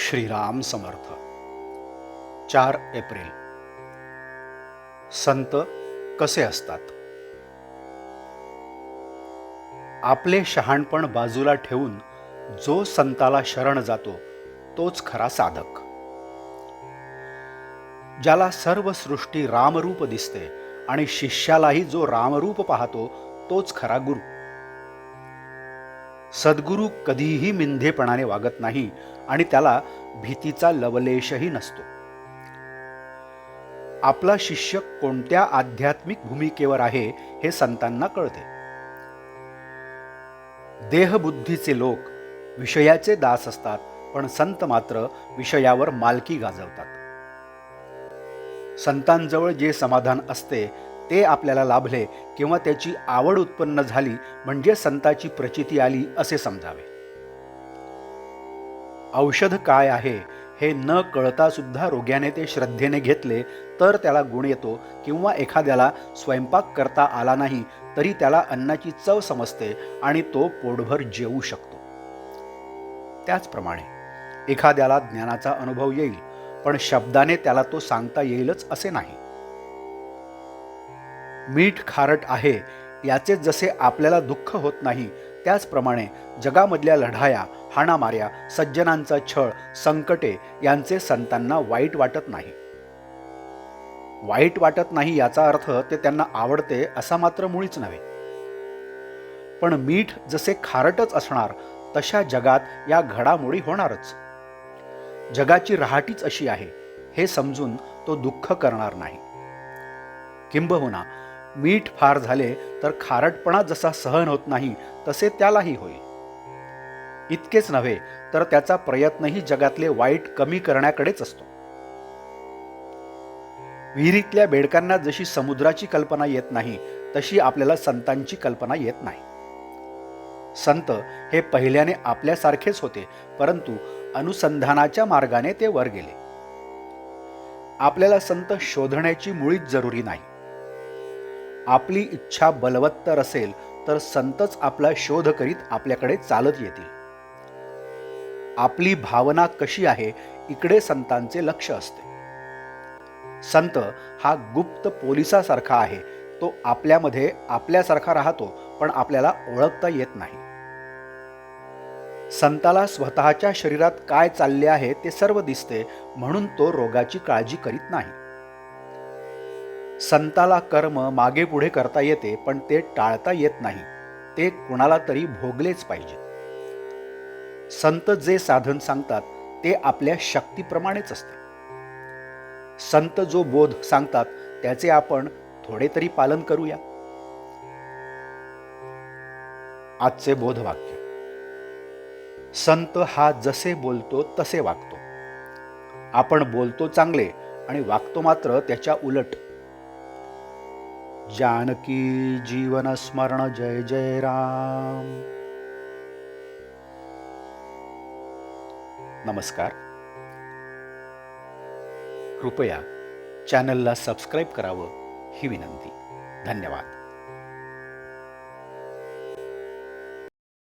Shriram Samarth. 4 April. संत कसे असतात? आपले शहाणपण बाजूला ठेवून जो संताला शरण जातो तोच खरा साधक. ज्याला सर्व सृष्टी रामरूप दिसते आणि शिष्यालाही जो रामरूप पाहतो तोच खरा गुरु. सद्गुरू कधीही मिंधेपणाने वागत नाही आणि त्याला भीतीचा लवलेशही नसतो. आपला शिष्य कोणत्या आध्यात्मिक भूमिकेवर आहे हे संतांना कळते. देहबुद्धीचे लोक विषयाचे दास असतात, पण संत मात्र विषयावर मालकी गाजवतात. संतांजवळ जे समाधान असते ते आपल्याला लाभले किंवा त्याची आवड उत्पन्न झाली म्हणजे संताची प्रचिती आली असे समजावे. औषध काय आहे हे न कळता सुद्धा रोग्याने ते श्रद्धेने घेतले तर त्याला गुण येतो, किंवा एखाद्याला स्वयंपाक करता आला नाही तरी त्याला अन्नाची चव समजते आणि तो पोटभर जेवू शकतो. त्याचप्रमाणे एखाद्याला ज्ञानाचा अनुभव येईल, पण शब्दाने त्याला तो सांगता येईलच असे नाही. मीठ खारट आहे याचे जसे आपल्याला दुःख होत नाही, त्याचप्रमाणे जगामधल्या लढाया, हाणामाऱ्या, सज्जनांचा छळ, संकटे यांचे संतांना वाईट वाटत नाही. वाईट वाटत नाही याचा अर्थ ते त्यांना आवडते असा मात्र मुळीच नव्हे. पण मीठ जसे खारटच असणार तशा जगात या घडामोडी होणारच. जगाची रहाटीच अशी आहे हे समजून तो दुःख करणार नाही. किंबहुना मीठ फार झाले तर खारटपणा जसा सहन होत नाही तसे त्यालाही होईल. इतकेच नव्हे तर त्याचा प्रयत्नही जगातले वाईट कमी करण्याकडेच असतो. विहिरीतल्या बेडकांना जशी समुद्राची कल्पना येत नाही तशी आपल्याला संतांची कल्पना येत नाही. संत हे पहिल्याने आपल्यासारखेच होते, परंतु अनुसंधानाच्या मार्गाने ते वर गेले. आपल्याला संत शोधण्याची मुळीच जरुरी नाही. आपली इच्छा बलवत्तर असेल तर संतच आपला शोध करीत आपल्याकडे चालत येतील. आपली भावना कशी आहे इकडे संतांचे लक्ष असते. संत हा गुप्त पोलिसासारखा आहे. तो आपल्यामध्ये आपल्यासारखा राहतो, पण आपल्याला ओळखता येत नाही. संताला स्वतःच्या शरीरात काय चालले आहे ते सर्व दिसते, म्हणून तो रोगाची काळजी करीत नाही. संताला कर्म मागे पुढे करता येते, पण ते टाळता येत नाही. ते कुणाला तरी भोगलेच पाहिजे. संत जे साधन सांगतात ते आपल्या शक्तीप्रमाणेच असते. संत जो बोध सांगतात त्याचे आपण थोडे तरी पालन करूया. आजचे बोधवाक्य. संत हा जसे बोलतो तसे वागतो. आपण बोलतो चांगले आणि वागतो मात्र त्याच्या उलट. जानकी जीवन स्मरण. जय जय राम. नमस्कार. कृपया चॅनलला सबस्क्राईब करावं ही विनंती. धन्यवाद.